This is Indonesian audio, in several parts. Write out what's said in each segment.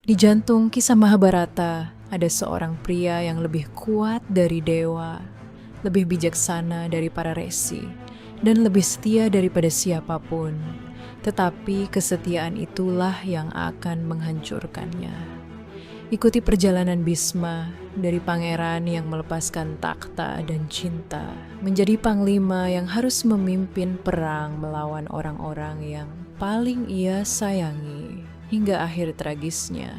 Di jantung kisah Mahabharata, ada seorang pria yang lebih kuat dari dewa, lebih bijaksana dari para resi, dan lebih setia daripada siapapun. Tetapi kesetiaan itulah yang akan menghancurkannya. Ikuti perjalanan Bhisma dari pangeran yang melepaskan takhta dan cinta, menjadi panglima yang harus memimpin perang melawan orang-orang yang paling ia sayangi, hingga akhir tragisnya,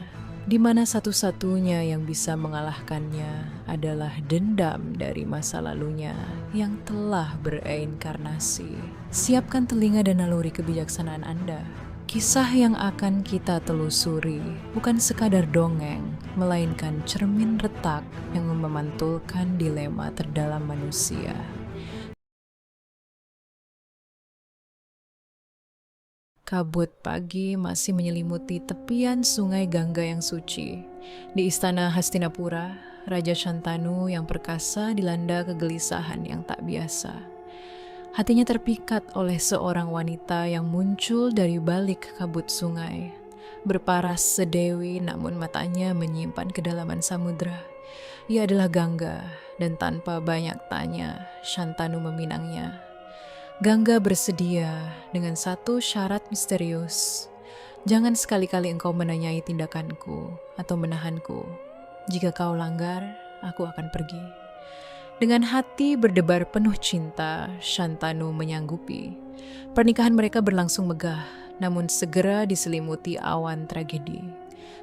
di mana satu-satunya yang bisa mengalahkannya adalah dendam dari masa lalunya yang telah bereinkarnasi. Siapkan telinga dan naluri kebijaksanaan Anda. Kisah yang akan kita telusuri bukan sekadar dongeng, melainkan cermin retak yang memantulkan dilema terdalam manusia. Kabut pagi masih menyelimuti tepian sungai Gangga yang suci. Di istana Hastinapura, Raja Shantanu yang perkasa dilanda kegelisahan yang tak biasa. Hatinya terpikat oleh seorang wanita yang muncul dari balik kabut sungai. Berparas sedewi namun matanya menyimpan kedalaman samudra. Ia adalah Gangga, dan tanpa banyak tanya, Shantanu meminangnya. Gangga bersedia dengan satu syarat misterius. Jangan sekali-kali engkau menanyai tindakanku atau menahanku. Jika kau langgar, aku akan pergi. Dengan hati berdebar penuh cinta, Shantanu menyanggupi. Pernikahan mereka berlangsung megah, namun segera diselimuti awan tragedi.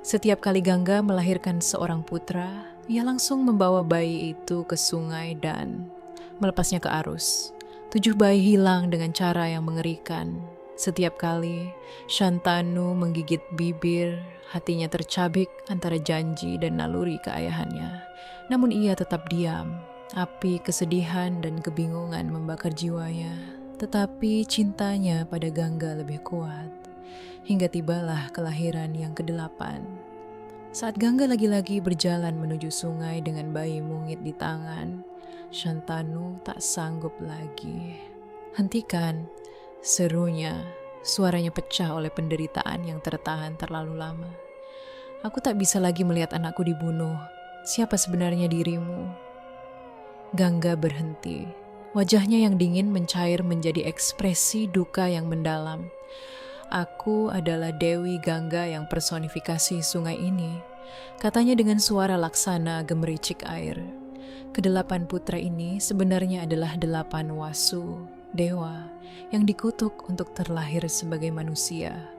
Setiap kali Gangga melahirkan seorang putra, ia langsung membawa bayi itu ke sungai dan melepasnya ke arus. 7 bayi hilang dengan cara yang mengerikan. Setiap kali Shantanu menggigit bibir, hatinya tercabik antara janji dan naluri keayahannya. Namun ia tetap diam. Api kesedihan dan kebingungan membakar jiwanya, tetapi cintanya pada Gangga lebih kuat. Hingga tibalah kelahiran yang ke-8. Saat Gangga lagi-lagi berjalan menuju sungai dengan bayi mungit di tangan, Shantanu tak sanggup lagi. "Hentikan," serunya. Suaranya pecah oleh penderitaan yang tertahan terlalu lama. "Aku tak bisa lagi melihat anakku dibunuh. Siapa sebenarnya dirimu?" Gangga berhenti. Wajahnya yang dingin mencair menjadi ekspresi duka yang mendalam. "Aku adalah Dewi Gangga yang personifikasi sungai ini," katanya dengan suara laksana gemericik air. Kedelapan putra ini sebenarnya adalah 8 wasu, dewa, yang dikutuk untuk terlahir sebagai manusia.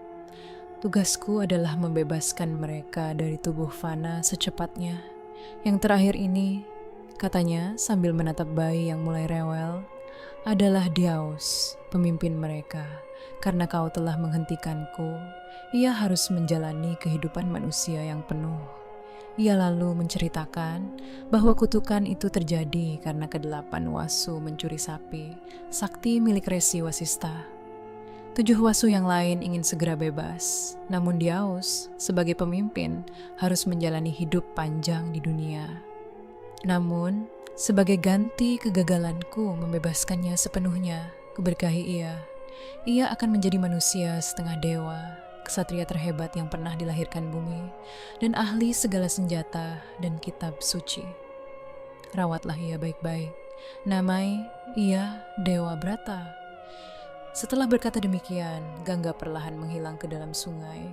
Tugasku adalah membebaskan mereka dari tubuh fana secepatnya. Yang terakhir ini, katanya sambil menatap bayi yang mulai rewel, adalah Diaus, pemimpin mereka. Karena kau telah menghentikanku, ia harus menjalani kehidupan manusia yang penuh. Ia lalu menceritakan bahwa kutukan itu terjadi karena ke-8 wasu mencuri sapi, sakti milik Resi Wasista. 7 wasu yang lain ingin segera bebas, namun Diaus sebagai pemimpin harus menjalani hidup panjang di dunia. Namun, sebagai ganti kegagalanku membebaskannya sepenuhnya, kuberkahi ia. Ia akan menjadi manusia setengah dewa, kesatria terhebat yang pernah dilahirkan bumi, dan ahli segala senjata dan kitab suci. Rawatlah ia baik-baik. Namai ia Dewa Brata. Setelah berkata demikian, Gangga perlahan menghilang ke dalam sungai,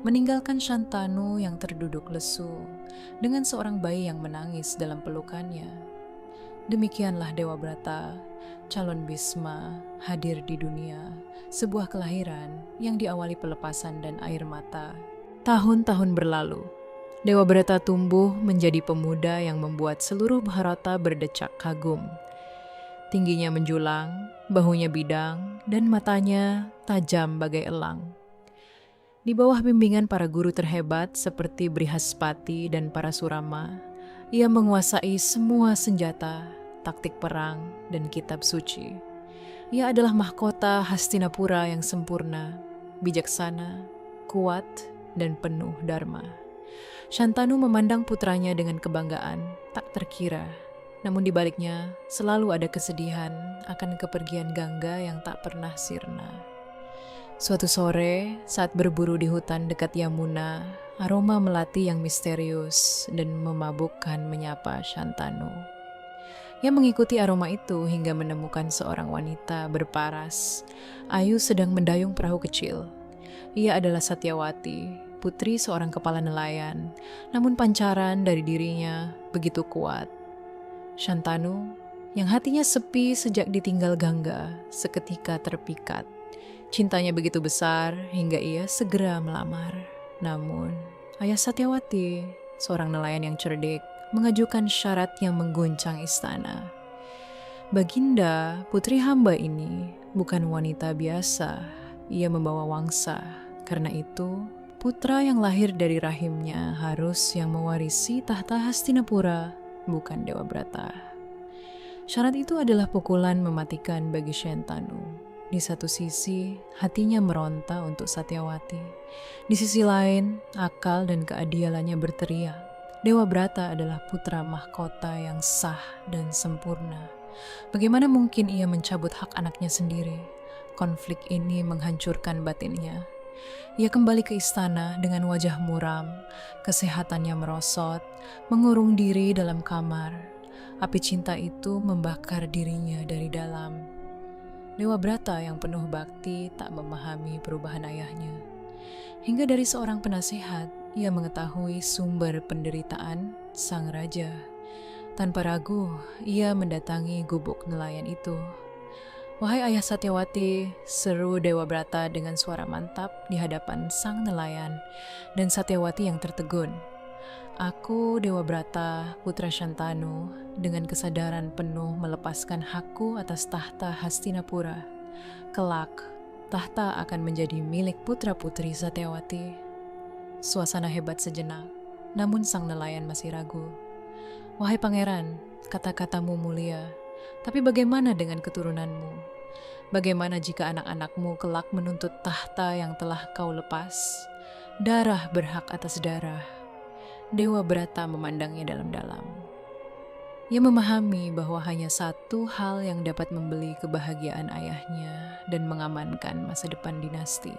meninggalkan Shantanu yang terduduk lesu, dengan seorang bayi yang menangis dalam pelukannya. Demikianlah Dewa Brata, calon Bhisma, hadir di dunia, sebuah kelahiran yang diawali pelepasan dan air mata. Tahun-tahun berlalu, Dewa Brata tumbuh menjadi pemuda yang membuat seluruh Bharata berdecak kagum. Tingginya menjulang, bahunya bidang, dan matanya tajam bagai elang. Di bawah bimbingan para guru terhebat seperti Brihaspati dan Parasurama, ia menguasai semua senjata, taktik perang, dan kitab suci. Ia adalah mahkota Hastinapura yang sempurna, bijaksana, kuat, dan penuh dharma. Shantanu memandang putranya dengan kebanggaan tak terkira. Namun di baliknya selalu ada kesedihan akan kepergian Gangga yang tak pernah sirna. Suatu sore, saat berburu di hutan dekat Yamuna, aroma melati yang misterius dan memabukkan menyapa Shantanu. Ia mengikuti aroma itu hingga menemukan seorang wanita berparas. Ayu sedang mendayung perahu kecil. Ia adalah Satyawati, putri seorang kepala nelayan, namun pancaran dari dirinya begitu kuat. Shantanu, yang hatinya sepi sejak ditinggal Gangga, seketika terpikat. Cintanya begitu besar hingga ia segera melamar. Namun, ayah Satyawati, seorang nelayan yang cerdik, mengajukan syarat yang mengguncang istana. Baginda, putri hamba ini bukan wanita biasa. Ia membawa wangsa. Karena itu, putra yang lahir dari rahimnya harus yang mewarisi tahta Hastinapura, bukan Dewabrata. Syarat itu adalah pukulan mematikan bagi Shantanu. Di satu sisi, hatinya meronta untuk Satyawati. Di sisi lain, akal dan keadilannya berteriak. Dewabrata adalah putra mahkota yang sah dan sempurna. Bagaimana mungkin ia mencabut hak anaknya sendiri? Konflik ini menghancurkan batinnya. Ia kembali ke istana dengan wajah muram, kesehatannya merosot, mengurung diri dalam kamar. Api cinta itu membakar dirinya dari dalam. Dewabrata yang penuh bakti tak memahami perubahan ayahnya. Hingga dari seorang penasehat, ia mengetahui sumber penderitaan sang raja. Tanpa ragu, ia mendatangi gubuk nelayan itu. "Wahai ayah Satyawati," seru Dewabrata dengan suara mantap di hadapan sang nelayan, dan Satyawati yang tertegun. "Aku Dewabrata, putra Shantanu, dengan kesadaran penuh melepaskan hakku atas tahta Hastinapura. Kelak, tahta akan menjadi milik putra-putri Satyawati." Suasana hebat sejenak, namun sang nelayan masih ragu. "Wahai pangeran, kata-katamu mulia, tapi bagaimana dengan keturunanmu? Bagaimana jika anak-anakmu kelak menuntut tahta yang telah kau lepas? Darah berhak atas darah." Dewabrata memandangnya dalam-dalam. Ia memahami bahwa hanya satu hal yang dapat membeli kebahagiaan ayahnya dan mengamankan masa depan dinasti.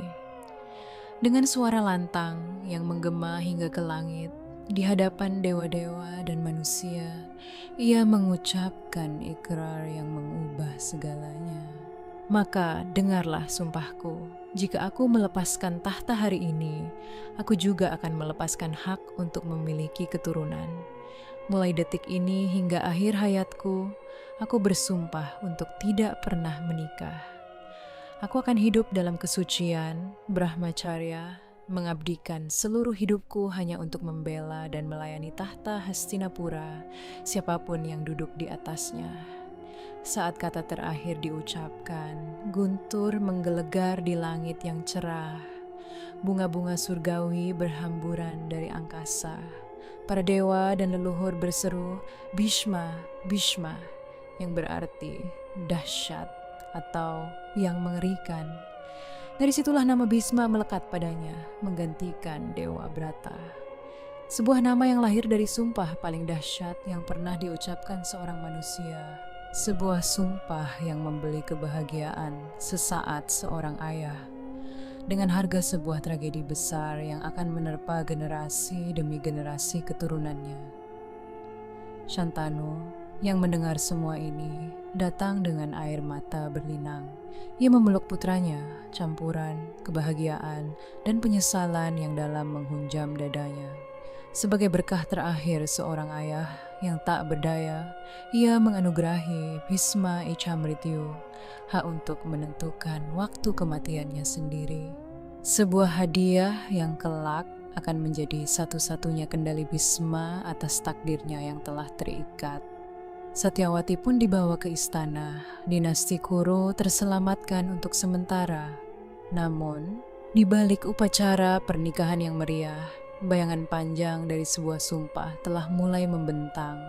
Dengan suara lantang yang menggema hingga ke langit, di hadapan dewa-dewa dan manusia, ia mengucapkan ikrar yang mengubah segalanya. "Maka dengarlah sumpahku, jika aku melepaskan tahta hari ini, aku juga akan melepaskan hak untuk memiliki keturunan. Mulai detik ini hingga akhir hayatku, aku bersumpah untuk tidak pernah menikah. Aku akan hidup dalam kesucian, brahmacharya, mengabdikan seluruh hidupku hanya untuk membela dan melayani tahta Hastinapura, siapapun yang duduk di atasnya." Saat kata terakhir diucapkan, guntur menggelegar di langit yang cerah. Bunga-bunga surgawi berhamburan dari angkasa. Para dewa dan leluhur berseru, "Bhishma, Bhishma," yang berarti dahsyat atau yang mengerikan. Dari situlah nama Bhisma melekat padanya, menggantikan Dewabrata. Sebuah nama yang lahir dari sumpah paling dahsyat yang pernah diucapkan seorang manusia. Sebuah sumpah yang membeli kebahagiaan sesaat seorang ayah. Dengan harga sebuah tragedi besar yang akan menerpa generasi demi generasi keturunannya. Shantanu yang mendengar semua ini datang dengan air mata berlinang. Ia memeluk putranya, campuran kebahagiaan dan penyesalan yang dalam menghunjam dadanya. Sebagai berkah terakhir seorang ayah yang tak berdaya, ia menganugerahi Bhisma Ichamrityu hak untuk menentukan waktu kematiannya sendiri. Sebuah hadiah yang kelak akan menjadi satu-satunya kendali Bhisma atas takdirnya yang telah terikat. Satyawati pun dibawa ke istana. Dinasti Kuru terselamatkan untuk sementara. Namun, di balik upacara pernikahan yang meriah, bayangan panjang dari sebuah sumpah telah mulai membentang,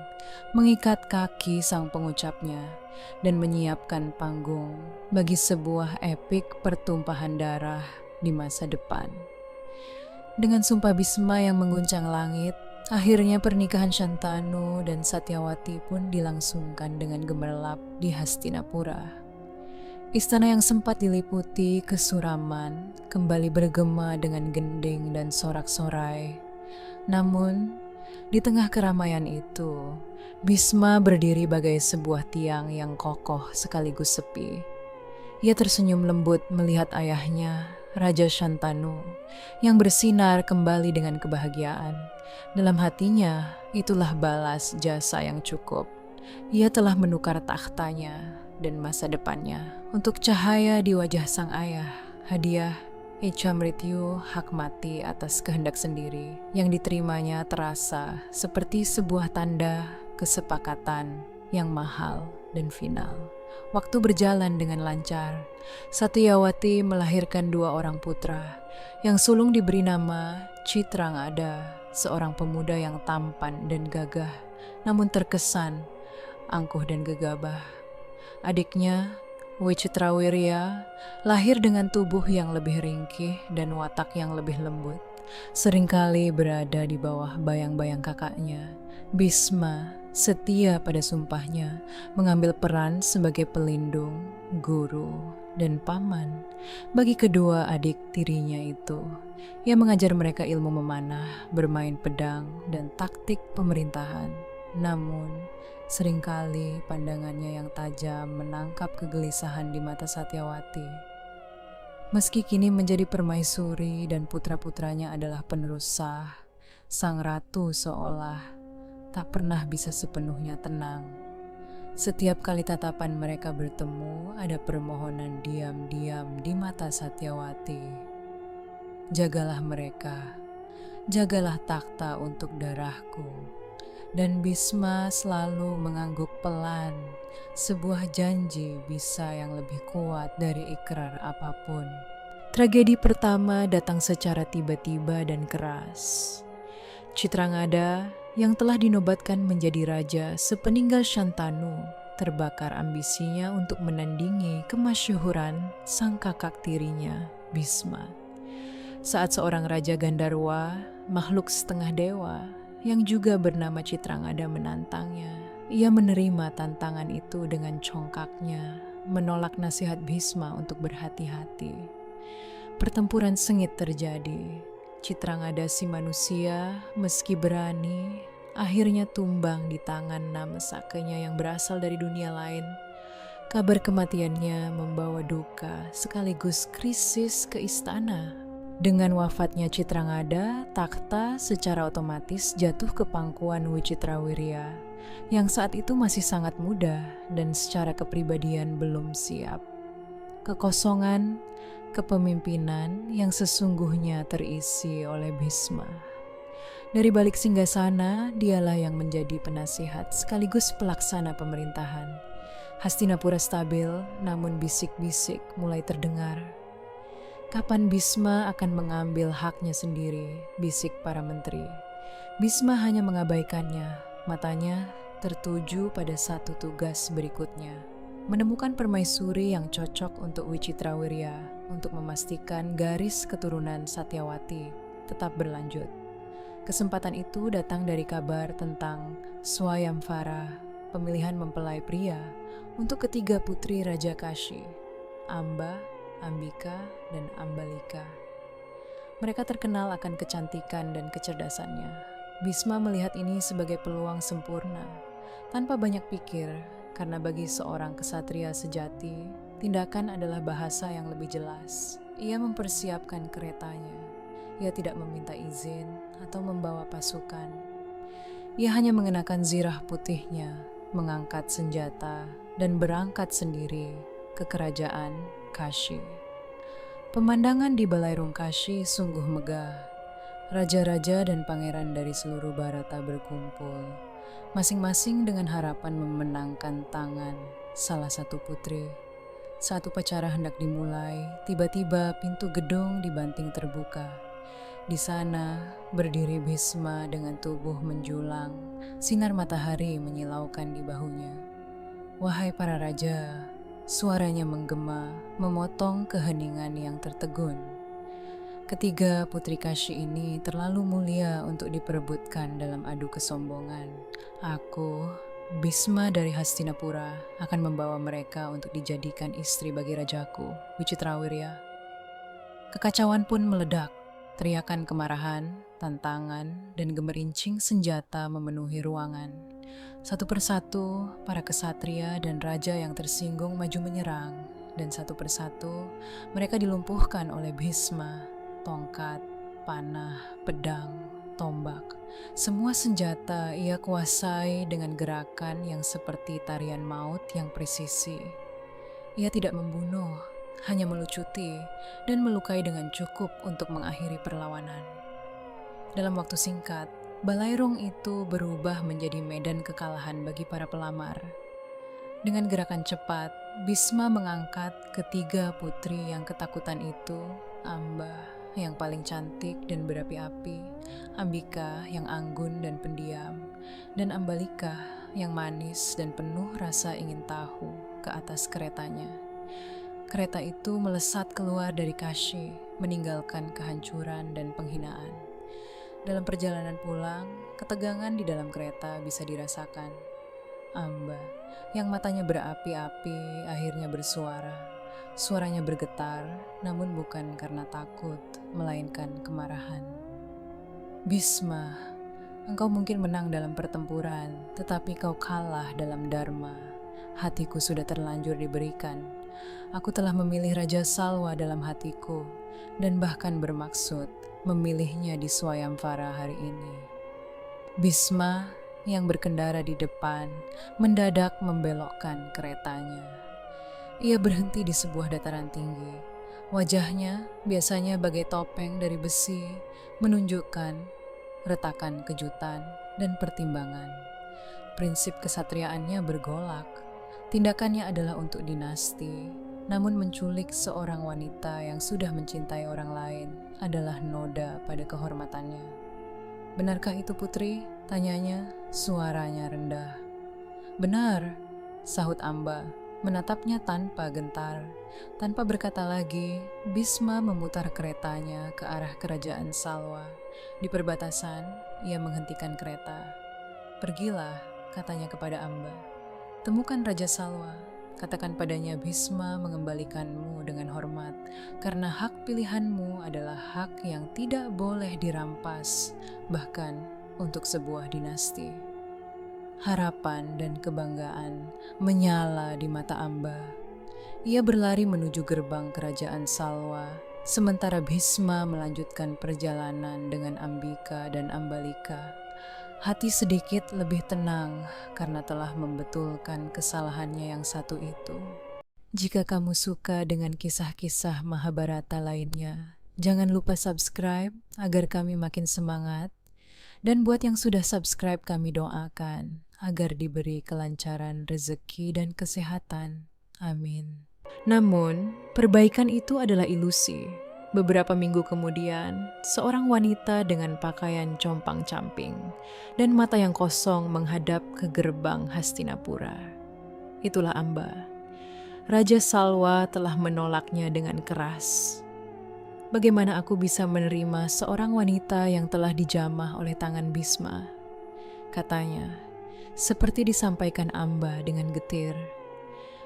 mengikat kaki sang pengucapnya, dan menyiapkan panggung bagi sebuah epik pertumpahan darah di masa depan. Dengan sumpah Bhisma yang mengguncang langit, akhirnya pernikahan Shantanu dan Satyawati pun dilangsungkan dengan gemerlap di Hastinapura. Istana yang sempat diliputi kesuraman kembali bergema dengan gending dan sorak-sorai. Namun, di tengah keramaian itu, Bisma berdiri bagai sebuah tiang yang kokoh sekaligus sepi. Ia tersenyum lembut melihat ayahnya, Raja Shantanu, yang bersinar kembali dengan kebahagiaan. Dalam hatinya, itulah balas jasa yang cukup. Ia telah menukar takhtanya dan masa depannya untuk cahaya di wajah sang ayah. Hadiah Echa Mrityu hak mati atas kehendak sendiri yang diterimanya terasa seperti sebuah tanda kesepakatan yang mahal dan final. Waktu berjalan dengan lancar. Satyawati melahirkan 2 orang putra. Yang sulung diberi nama Chitrangada, seorang pemuda yang tampan dan gagah, namun terkesan angkuh dan gegabah. Adiknya, Wicitrawirya, lahir dengan tubuh yang lebih ringkih dan watak yang lebih lembut. Seringkali berada di bawah bayang-bayang kakaknya. Bisma setia pada sumpahnya, mengambil peran sebagai pelindung, guru, dan paman bagi kedua adik tirinya itu. Ia mengajar mereka ilmu memanah, bermain pedang, dan taktik pemerintahan. Namun, seringkali pandangannya yang tajam menangkap kegelisahan di mata Satyawati. Meski kini menjadi permaisuri dan putra-putranya adalah penerus sah, sang ratu seolah tak pernah bisa sepenuhnya tenang. Setiap kali tatapan mereka bertemu, ada permohonan diam-diam di mata Satyawati. Jagalah mereka, jagalah takhta untuk darahku. Dan Bisma selalu mengangguk pelan, sebuah janji bisa yang lebih kuat dari ikrar apapun. Tragedi pertama datang secara tiba-tiba dan keras. Chitrangada yang telah dinobatkan menjadi raja sepeninggal Shantanu terbakar ambisinya untuk menandingi kemasyhuran sang kakak tirinya, Bisma. Saat seorang raja Gandharwa, makhluk setengah dewa, yang juga bernama Chitrangada menantangnya. Ia menerima tantangan itu dengan congkaknya, menolak nasihat Bhisma untuk berhati-hati. Pertempuran sengit terjadi. Chitrangada si manusia, meski berani, akhirnya tumbang di tangan namesakenya yang berasal dari dunia lain. Kabar kematiannya membawa duka sekaligus krisis ke istana. Dengan wafatnya Chitrangada, takhta secara otomatis jatuh ke pangkuan Wicitrawirya, yang saat itu masih sangat muda dan secara kepribadian belum siap. Kekosongan kepemimpinan yang sesungguhnya terisi oleh Bhisma. Dari balik singgasana, dialah yang menjadi penasihat sekaligus pelaksana pemerintahan. Hastinapura stabil, namun bisik-bisik mulai terdengar. Kapan Bhisma akan mengambil haknya sendiri, bisik para menteri. Bhisma hanya mengabaikannya, matanya tertuju pada satu tugas berikutnya. Menemukan permaisuri yang cocok untuk Wicitrawirya untuk memastikan garis keturunan Satyawati tetap berlanjut. Kesempatan itu datang dari kabar tentang Swayamvara, pemilihan mempelai pria untuk ketiga putri Raja Kashi, Amba, Ambika, dan Ambalika. Mereka terkenal akan kecantikan dan kecerdasannya. Bhisma melihat ini sebagai peluang sempurna, tanpa banyak pikir, karena bagi seorang kesatria sejati, tindakan adalah bahasa yang lebih jelas. Ia mempersiapkan keretanya. Ia tidak meminta izin atau membawa pasukan. Ia hanya mengenakan zirah putihnya, mengangkat senjata, dan berangkat sendiri ke kerajaan Kashi. Pemandangan di Balairung Kashi sungguh megah. Raja-raja dan pangeran dari seluruh Bharata berkumpul, masing-masing dengan harapan memenangkan tangan salah satu putri. Saat upacara hendak dimulai, tiba-tiba pintu gedung dibanting terbuka. Di sana berdiri Bhisma dengan tubuh menjulang, sinar matahari menyilaukan di bahunya. Wahai para raja, suaranya menggema, memotong keheningan yang tertegun. Ketiga putri Kashi ini terlalu mulia untuk diperebutkan dalam adu kesombongan. Aku Bhisma dari Hastinapura akan membawa mereka untuk dijadikan istri bagi rajaku, Wicitrawirya. Kekacauan pun meledak. Teriakan kemarahan, tantangan, dan gemerincing senjata memenuhi ruangan. Satu persatu, para kesatria dan raja yang tersinggung maju menyerang, dan satu persatu mereka dilumpuhkan oleh Bhisma, tongkat, panah, pedang, tombak. Semua senjata ia kuasai dengan gerakan yang seperti tarian maut yang presisi. Ia tidak membunuh, hanya melucuti dan melukai dengan cukup untuk mengakhiri perlawanan. Dalam waktu singkat, balairung itu berubah menjadi medan kekalahan bagi para pelamar. Dengan gerakan cepat, Bhisma mengangkat ketiga putri yang ketakutan itu, Amba yang paling cantik dan berapi-api, Ambika yang anggun dan pendiam, dan Ambalika yang manis dan penuh rasa ingin tahu ke atas keretanya. Kereta itu melesat keluar dari Kashi, meninggalkan kehancuran dan penghinaan. Dalam perjalanan pulang, ketegangan di dalam kereta bisa dirasakan. Amba, yang matanya berapi-api, akhirnya bersuara. Suaranya bergetar, namun bukan karena takut, melainkan kemarahan. Bhisma, engkau mungkin menang dalam pertempuran, tetapi kau kalah dalam dharma. Hatiku sudah terlanjur diberikan. Aku telah memilih Raja Salwa dalam hatiku, dan bahkan bermaksud memilihnya di Swayamvara hari ini. Bhisma yang berkendara di depan mendadak membelokkan keretanya. Ia berhenti di sebuah dataran tinggi. Wajahnya biasanya bagai topeng dari besi, menunjukkan retakan kejutan dan pertimbangan. Prinsip kesatriaannya bergolak. Tindakannya adalah untuk dinasti, namun menculik seorang wanita yang sudah mencintai orang lain adalah noda pada kehormatannya. Benarkah itu putri? Tanyanya, suaranya rendah. Benar, sahut Amba, menatapnya tanpa gentar. Tanpa berkata lagi, Bhisma memutar keretanya ke arah kerajaan Salwa. Di perbatasan, ia menghentikan kereta. Pergilah, katanya kepada Amba. Temukan Raja Salwa, katakan padanya Bhisma mengembalikanmu dengan hormat, karena hak pilihanmu adalah hak yang tidak boleh dirampas, bahkan untuk sebuah dinasti. Harapan dan kebanggaan menyala di mata Amba. Ia berlari menuju gerbang kerajaan Salwa, sementara Bhisma melanjutkan perjalanan dengan Ambika dan Ambalika. Hati sedikit lebih tenang karena telah membetulkan kesalahannya yang satu itu. Jika kamu suka dengan kisah-kisah Mahabharata lainnya, jangan lupa subscribe agar kami makin semangat. Dan buat yang sudah subscribe, kami doakan agar diberi kelancaran rezeki dan kesehatan. Amin. Namun, perbaikan itu adalah ilusi. Beberapa minggu kemudian, seorang wanita dengan pakaian compang-camping dan mata yang kosong menghadap ke gerbang Hastinapura. Itulah Amba. Raja Salwa telah menolaknya dengan keras. Bagaimana aku bisa menerima seorang wanita yang telah dijamah oleh tangan Bhisma? Katanya, seperti disampaikan Amba dengan getir.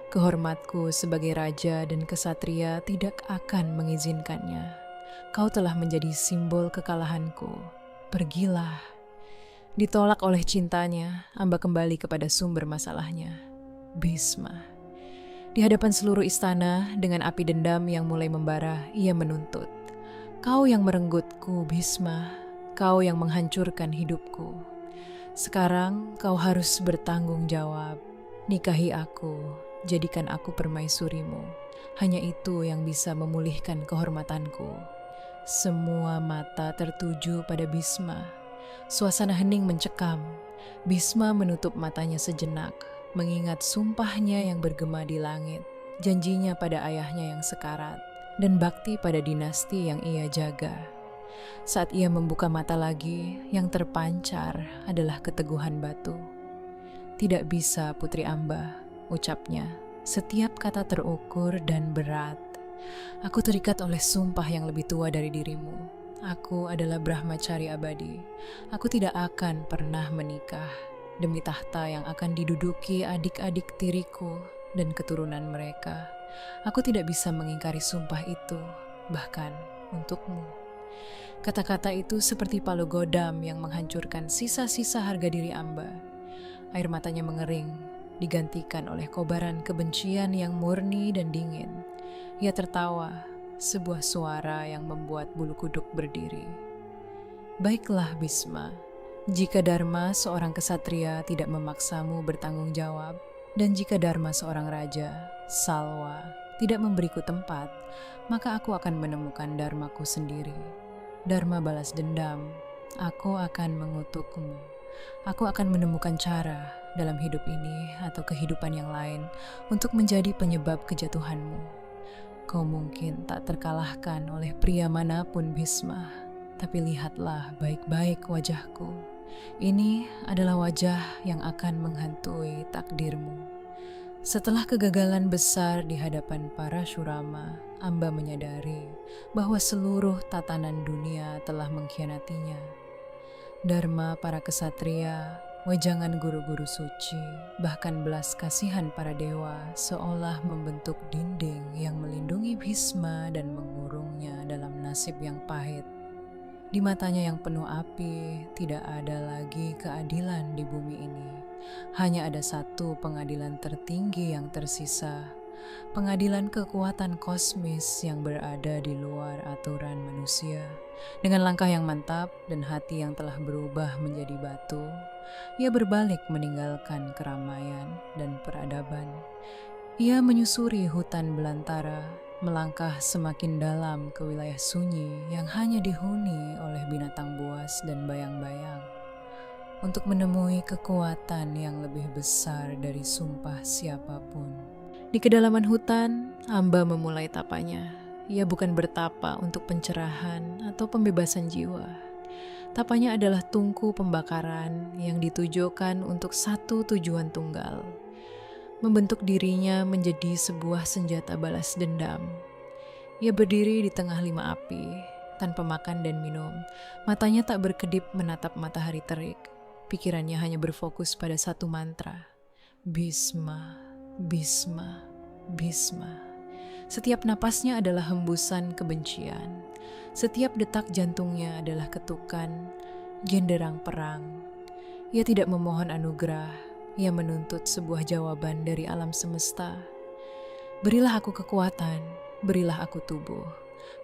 Kehormatku sebagai raja dan kesatria tidak akan mengizinkannya. Kau telah menjadi simbol kekalahanku. Pergilah. Ditolak oleh cintanya, Amba kembali kepada sumber masalahnya. Bhisma. Di hadapan seluruh istana, dengan api dendam yang mulai membara, ia menuntut. Kau yang merenggutku, Bhisma. Kau yang menghancurkan hidupku. Sekarang kau harus bertanggung jawab. Nikahi aku. Jadikan aku permaisurimu. Hanya itu yang bisa memulihkan kehormatanku. Semua mata tertuju pada Bhisma. Suasana hening mencekam. Bhisma menutup matanya sejenak, mengingat sumpahnya yang bergema di langit, janjinya pada ayahnya yang sekarat, dan bakti pada dinasti yang ia jaga. Saat ia membuka mata lagi, yang terpancar adalah keteguhan batu. Tidak bisa, Putri Amba, ucapnya. Setiap kata terukur dan berat. Aku terikat oleh sumpah yang lebih tua dari dirimu. Aku adalah Brahmacari abadi. Aku tidak akan pernah menikah. demi tahta yang akan diduduki adik-adik tiriku dan keturunan mereka. Aku tidak bisa mengingkari sumpah itu, bahkan untukmu. Kata-kata itu seperti palu godam yang menghancurkan sisa-sisa harga diri Amba. Air matanya mengering, digantikan oleh kobaran kebencian yang murni dan dingin. Ia tertawa, sebuah suara yang membuat bulu kuduk berdiri. Baiklah Bhisma, jika Dharma seorang kesatria tidak memaksamu bertanggung jawab, dan jika Dharma seorang raja, Salwa, tidak memberiku tempat, maka aku akan menemukan Dharmaku sendiri. Dharma balas dendam, aku akan mengutukmu. Aku akan menemukan cara dalam hidup ini atau kehidupan yang lain untuk menjadi penyebab kejatuhanmu. Kau mungkin tak terkalahkan oleh pria manapun Bhisma, tapi lihatlah baik-baik wajahku. Ini adalah wajah yang akan menghantui takdirmu. Setelah kegagalan besar di hadapan para Surama, Amba menyadari bahwa seluruh tatanan dunia telah mengkhianatinya. Dharma para kesatria, wejangan guru-guru suci, bahkan belas kasihan para dewa seolah membentuk dinding yang melindungi Bhisma dan mengurungnya dalam nasib yang pahit. Di matanya yang penuh api, tidak ada lagi keadilan di bumi ini. Hanya ada satu pengadilan tertinggi yang tersisa, pengadilan kekuatan kosmis yang berada di luar aturan manusia. Dengan langkah yang mantap dan hati yang telah berubah menjadi batu, ia berbalik meninggalkan keramaian dan peradaban. Ia menyusuri hutan belantara, melangkah semakin dalam ke wilayah sunyi yang hanya dihuni oleh binatang buas dan bayang-bayang, untuk menemui kekuatan yang lebih besar dari sumpah siapapun. Di kedalaman hutan, Amba memulai tapanya. Ia bukan bertapa untuk pencerahan atau pembebasan jiwa. Tapanya adalah tungku pembakaran yang ditujukan untuk satu tujuan tunggal, membentuk dirinya menjadi sebuah senjata balas dendam. Ia berdiri di tengah 5 api, tanpa makan dan minum. Matanya tak berkedip menatap matahari terik. Pikirannya hanya berfokus pada satu mantra. Bhisma, Bhisma, Bhisma. Setiap napasnya adalah hembusan kebencian. Setiap detak jantungnya adalah ketukan, genderang perang. Ia tidak memohon anugerah, ia menuntut sebuah jawaban dari alam semesta. Berilah aku kekuatan, berilah aku tubuh,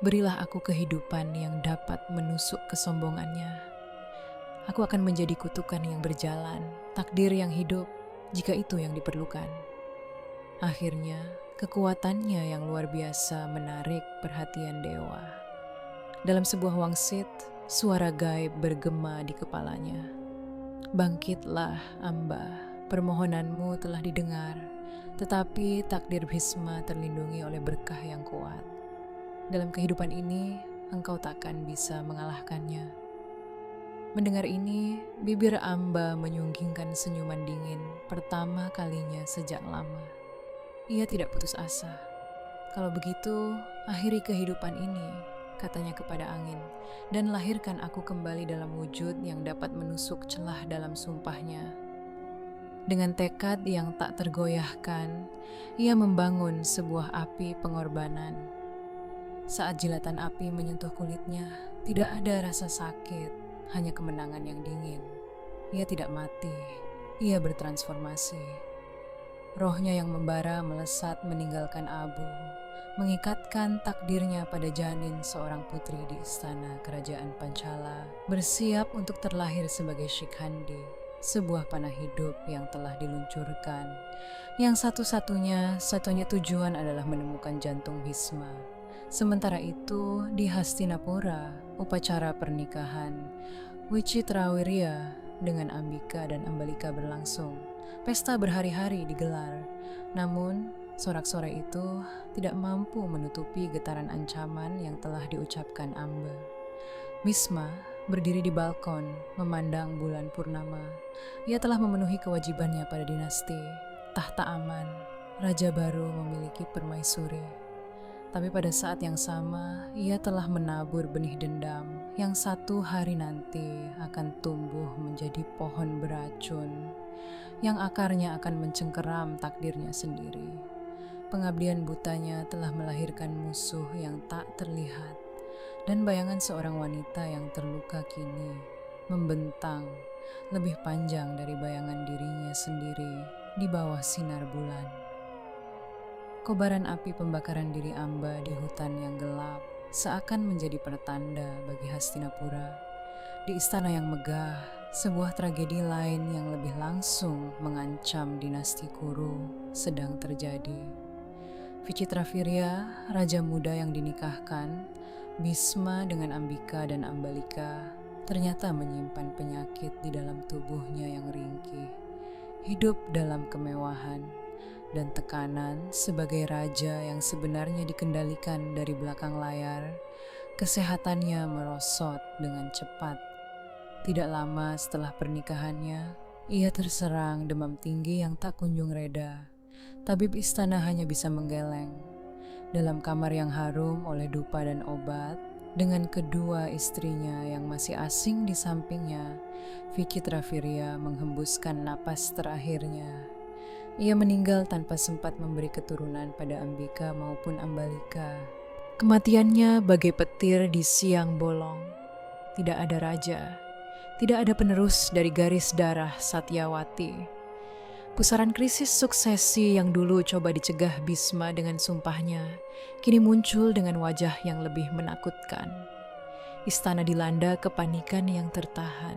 berilah aku kehidupan yang dapat menusuk kesombongannya. Aku akan menjadi kutukan yang berjalan, takdir yang hidup, jika itu yang diperlukan. Akhirnya, kekuatannya yang luar biasa menarik perhatian dewa. Dalam sebuah wangsit, suara gaib bergema di kepalanya. Bangkitlah, Amba, permohonanmu telah didengar, tetapi takdir Bhisma terlindungi oleh berkah yang kuat. Dalam kehidupan ini, engkau takkan bisa mengalahkannya. Mendengar ini, bibir Amba menyunggingkan senyuman dingin pertama kalinya sejak lama. Ia tidak putus asa. Kalau begitu, akhiri kehidupan ini, katanya kepada angin, dan lahirkan aku kembali dalam wujud yang dapat menusuk celah dalam sumpahnya. Dengan tekad yang tak tergoyahkan, ia membangun sebuah api pengorbanan. Saat jilatan api menyentuh kulitnya, tidak ada rasa sakit, hanya kemenangan yang dingin. Ia tidak mati, ia bertransformasi. Rohnya yang membara melesat meninggalkan abu, mengikatkan takdirnya pada janin seorang putri di istana kerajaan Panchala, bersiap untuk terlahir sebagai Shikhandi, sebuah panah hidup yang telah diluncurkan, yang satu-satunya tujuan adalah menemukan jantung Bhisma. Sementara itu, di Hastinapura, upacara pernikahan Wicitrawirya dengan Ambika dan Ambalika berlangsung. Pesta berhari-hari digelar, namun sorak-sorai itu tidak mampu menutupi getaran ancaman yang telah diucapkan Amba. Bhisma berdiri di balkon, memandang bulan purnama. Ia telah memenuhi kewajibannya pada dinasti. Tahta aman, raja baru memiliki permaisuri. Tapi pada saat yang sama, ia telah menabur benih dendam yang satu hari nanti akan tumbuh menjadi pohon beracun, yang akarnya akan mencengkeram takdirnya sendiri. Pengabdian butanya telah melahirkan musuh yang tak terlihat, dan bayangan seorang wanita yang terluka kini membentang lebih panjang dari bayangan dirinya sendiri di bawah sinar bulan. Kobaran api pembakaran diri Amba di hutan yang gelap seakan menjadi pertanda bagi Hastinapura. Di istana yang megah, sebuah tragedi lain yang lebih langsung mengancam dinasti Kuru sedang terjadi. Vichitravirya, raja muda yang dinikahkan, Bhisma dengan Ambika dan Ambalika, ternyata menyimpan penyakit di dalam tubuhnya yang ringkih. Hidup dalam kemewahan dan tekanan sebagai raja yang sebenarnya dikendalikan dari belakang layar, kesehatannya merosot dengan cepat. Tidak lama setelah pernikahannya, ia terserang demam tinggi yang tak kunjung reda. Tabib istana hanya bisa menggeleng. Dalam kamar yang harum oleh dupa dan obat, dengan kedua istrinya yang masih asing di sampingnya, Vichitravirya menghembuskan napas terakhirnya. Ia meninggal tanpa sempat memberi keturunan pada Ambika maupun Ambalika. Kematiannya bagai petir di siang bolong. Tidak ada raja, tidak ada penerus dari garis darah Satyawati. Pusaran krisis suksesi yang dulu coba dicegah Bhisma dengan sumpahnya, kini muncul dengan wajah yang lebih menakutkan. Istana dilanda kepanikan yang tertahan.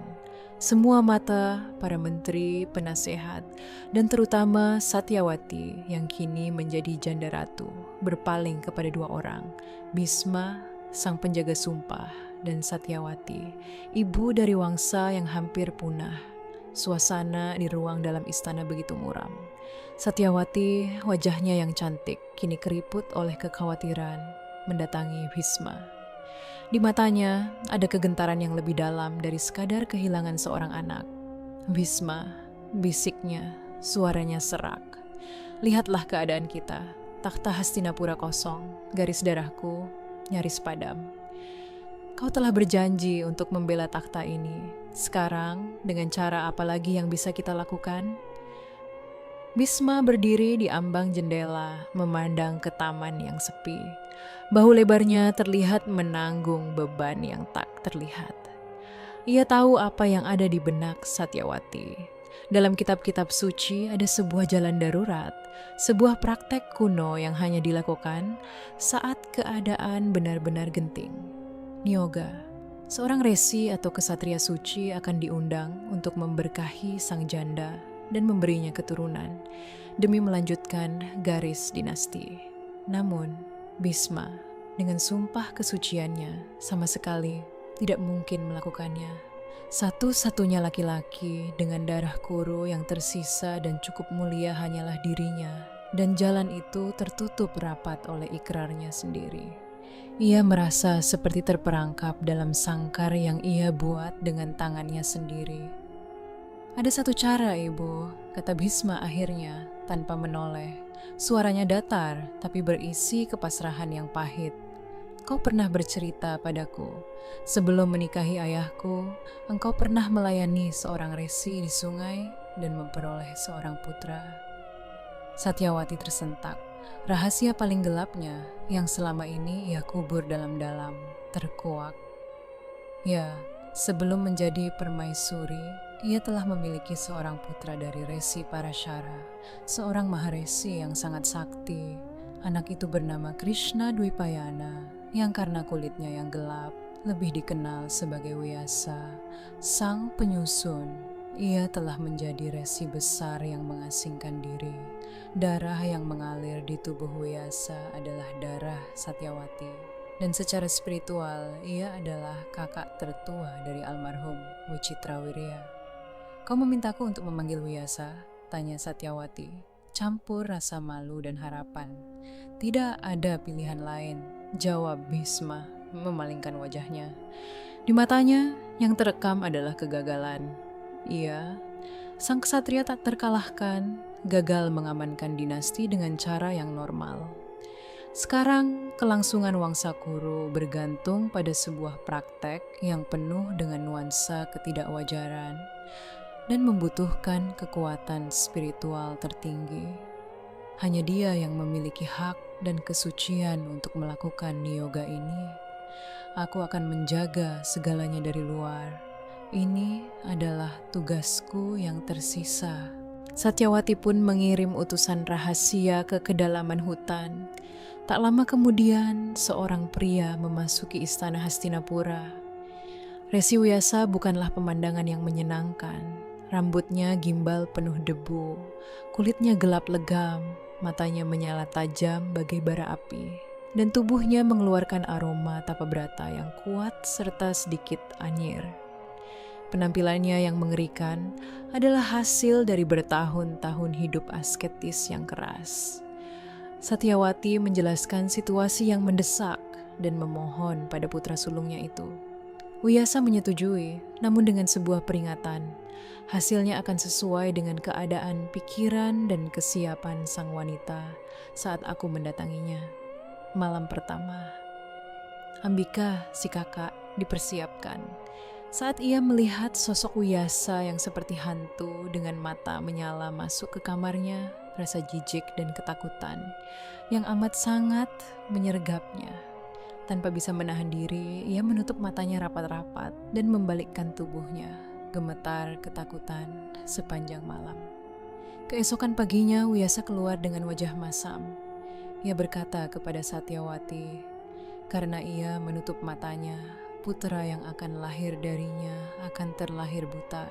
Semua mata para menteri, penasehat, dan terutama Satyawati yang kini menjadi janda ratu berpaling kepada dua orang, Bhisma, sang penjaga sumpah, dan Satyawati, ibu dari wangsa yang hampir punah. Suasana di ruang dalam istana begitu muram. Satyawati, wajahnya yang cantik, kini keriput oleh kekhawatiran mendatangi Bhisma. Di matanya ada kegentaran yang lebih dalam dari sekadar kehilangan seorang anak. Bhisma, bisiknya, suaranya serak. Lihatlah keadaan kita, takhta Hastinapura kosong, garis darahku nyaris padam. Kau telah berjanji untuk membela takhta ini. Sekarang, dengan cara apa lagi yang bisa kita lakukan? Bhisma berdiri di ambang jendela, memandang ke taman yang sepi. Bahu lebarnya terlihat menanggung beban yang tak terlihat. Ia tahu apa yang ada di benak Satyawati. Dalam kitab-kitab suci ada sebuah jalan darurat, sebuah praktek kuno yang hanya dilakukan saat keadaan benar-benar genting. Niyoga, seorang resi atau kesatria suci akan diundang untuk memberkahi sang janda dan memberinya keturunan demi melanjutkan garis dinasti. Namun, Bhisma dengan sumpah kesuciannya sama sekali tidak mungkin melakukannya. Satu-satunya laki-laki dengan darah Kuru yang tersisa dan cukup mulia hanyalah dirinya, dan jalan itu tertutup rapat oleh ikrarnya sendiri. Ia merasa seperti terperangkap dalam sangkar yang ia buat dengan tangannya sendiri. Ada satu cara, Ibu, kata Bhisma akhirnya tanpa menoleh. Suaranya datar tapi berisi kepasrahan yang pahit. Kau pernah bercerita padaku, sebelum menikahi ayahku, engkau pernah melayani seorang resi di sungai dan memperoleh seorang putra. Satyawati tersentak. Rahasia paling gelapnya yang selama ini ia kubur dalam-dalam, terkuak. Ya, sebelum menjadi permaisuri, ia telah memiliki seorang putra dari Resi Parashara, seorang maharesi yang sangat sakti. Anak itu bernama Krishna Dwipayana, yang karena kulitnya yang gelap, lebih dikenal sebagai Vyasa, sang penyusun. Ia telah menjadi resi besar yang mengasingkan diri. Darah yang mengalir di tubuh Vyasa adalah darah Satyawati. Dan secara spiritual, ia adalah kakak tertua dari almarhum Vichitravirya. Kau memintaku untuk memanggil Vyasa? Tanya Satyawati, campur rasa malu dan harapan. Tidak ada pilihan lain, jawab Bhisma, memalingkan wajahnya. Di matanya, yang terekam adalah kegagalan. Ia, sang ksatria tak terkalahkan, gagal mengamankan dinasti dengan cara yang normal. Sekarang, kelangsungan Wangsakuru bergantung pada sebuah praktek yang penuh dengan nuansa ketidakwajaran dan membutuhkan kekuatan spiritual tertinggi. Hanya dia yang memiliki hak dan kesucian untuk melakukan niyoga ini. Aku akan menjaga segalanya dari luar. Ini adalah tugasku yang tersisa. Satyawati pun mengirim utusan rahasia ke kedalaman hutan. Tak lama kemudian, seorang pria memasuki istana Hastinapura. Resi Wyasa bukanlah pemandangan yang menyenangkan. Rambutnya gimbal penuh debu, kulitnya gelap legam, matanya menyala tajam bagai bara api, dan tubuhnya mengeluarkan aroma tapabrata yang kuat serta sedikit anyir. Penampilannya yang mengerikan adalah hasil dari bertahun-tahun hidup asketis yang keras. Satyawati menjelaskan situasi yang mendesak dan memohon pada putra sulungnya itu. Wyasa menyetujui, namun dengan sebuah peringatan. Hasilnya akan sesuai dengan keadaan pikiran dan kesiapan sang wanita saat aku mendatanginya. Malam pertama, Ambika, si kakak, dipersiapkan. Saat ia melihat sosok Wyasa yang seperti hantu dengan mata menyala masuk ke kamarnya, rasa jijik dan ketakutan yang amat sangat menyergapnya. Tanpa bisa menahan diri, ia menutup matanya rapat-rapat dan membalikkan tubuhnya, gemetar ketakutan sepanjang malam. Keesokan paginya, Wyasa keluar dengan wajah masam. Ia berkata kepada Satyawati, karena ia menutup matanya, putra yang akan lahir darinya akan terlahir buta.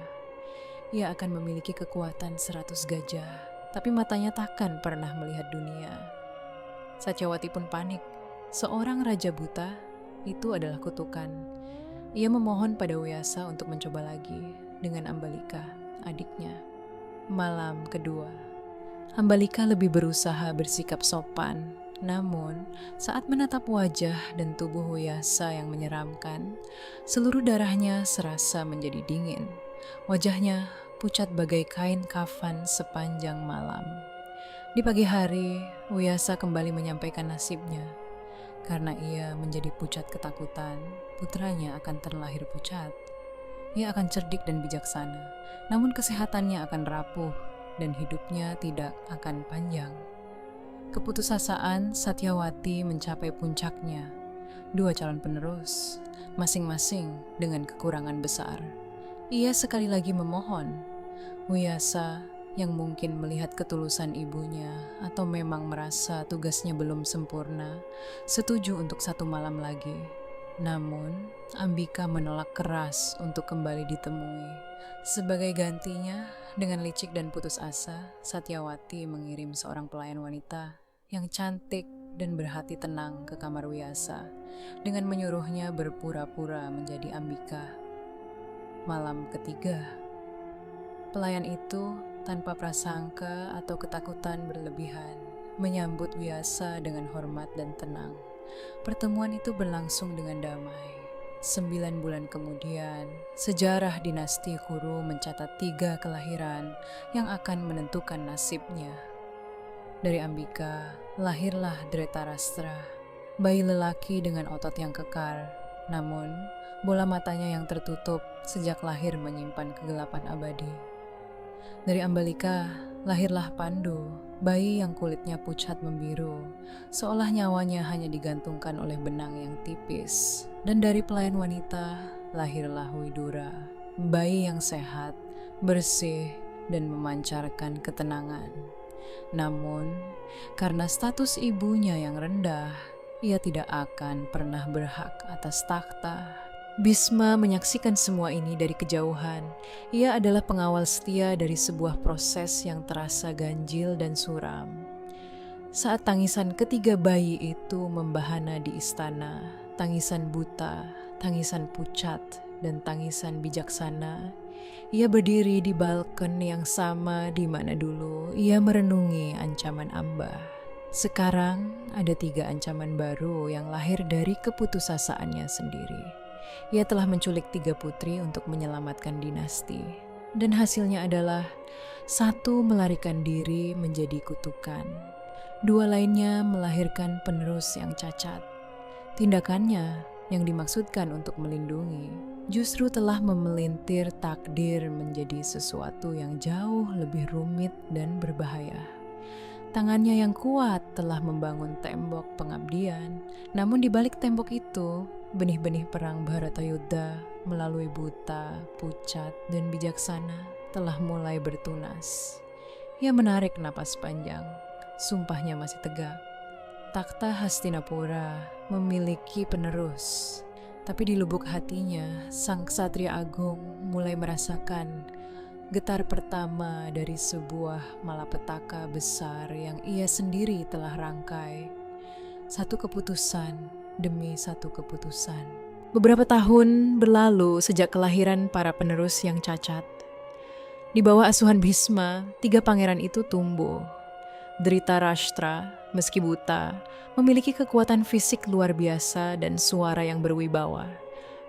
Ia akan memiliki kekuatan 100 gajah, tapi matanya takkan pernah melihat dunia. Satyawati pun panik. Seorang raja buta, itu adalah kutukan. Ia memohon pada Wyasa untuk mencoba lagi dengan Ambalika, adiknya. Malam kedua, Ambalika lebih berusaha bersikap sopan. Namun, saat menatap wajah dan tubuh Wyasa yang menyeramkan, seluruh darahnya serasa menjadi dingin. Wajahnya pucat bagai kain kafan sepanjang malam. Di pagi hari, Wyasa kembali menyampaikan nasibnya. Karena ia menjadi pucat ketakutan, putranya akan terlahir pucat. Ia akan cerdik dan bijaksana, namun kesehatannya akan rapuh dan hidupnya tidak akan panjang. Keputusasaan Satyawati mencapai puncaknya. 2 calon penerus, masing-masing dengan kekurangan besar. Ia sekali lagi memohon. Wyasa yang mungkin melihat ketulusan ibunya atau memang merasa tugasnya belum sempurna, setuju untuk 1 malam lagi. Namun, Ambika menolak keras untuk kembali ditemui. Sebagai gantinya, dengan licik dan putus asa, Satyawati mengirim seorang pelayan wanita yang cantik dan berhati tenang ke kamar Wyasa dengan menyuruhnya berpura-pura menjadi Ambika. Malam ketiga, pelayan itu tanpa prasangka atau ketakutan berlebihan menyambut Wyasa dengan hormat dan tenang. Pertemuan itu berlangsung dengan damai. 9 bulan kemudian, sejarah dinasti Kuru mencatat 3 kelahiran yang akan menentukan nasibnya. Dari Ambika, lahirlah Dhritarashtra, bayi lelaki dengan otot yang kekar. Namun, bola matanya yang tertutup sejak lahir menyimpan kegelapan abadi. Dari Ambalika, lahirlah Pandu, bayi yang kulitnya pucat membiru, seolah nyawanya hanya digantungkan oleh benang yang tipis. Dan dari pelayan wanita, lahirlah Widura, bayi yang sehat, bersih, dan memancarkan ketenangan. Namun, karena status ibunya yang rendah, ia tidak akan pernah berhak atas takhta. Bisma menyaksikan semua ini dari kejauhan. Ia adalah pengawal setia dari sebuah proses yang terasa ganjil dan suram. Saat tangisan ketiga bayi itu membahana di istana, tangisan buta, tangisan pucat, dan tangisan bijaksana, ia berdiri di balkon yang sama di mana dulu ia merenungi ancaman Amba. Sekarang ada 3 ancaman baru yang lahir dari keputusasaannya sendiri. Ia telah menculik 3 putri untuk menyelamatkan dinasti. Dan hasilnya adalah 1 melarikan diri menjadi kutukan, Dua lainnya melahirkan penerus yang cacat. Tindakannya yang dimaksudkan untuk melindungi justru telah memelintir takdir menjadi sesuatu yang jauh lebih rumit dan berbahaya. Tangannya yang kuat telah membangun tembok pengabdian, namun di balik tembok itu, benih-benih perang Bharatayuddha melalui buta, pucat, dan bijaksana telah mulai bertunas. Ia menarik napas panjang, sumpahnya masih tegak. Takhta Hastinapura memiliki penerus, tapi di lubuk hatinya, sang ksatria agung mulai merasakan getar pertama dari sebuah malapetaka besar yang ia sendiri telah rangkai. Satu keputusan demi satu keputusan. Beberapa tahun berlalu sejak kelahiran para penerus yang cacat. Di bawah asuhan Bhisma, 3 pangeran itu tumbuh. Dhritarashtra, meski buta, memiliki kekuatan fisik luar biasa dan suara yang berwibawa.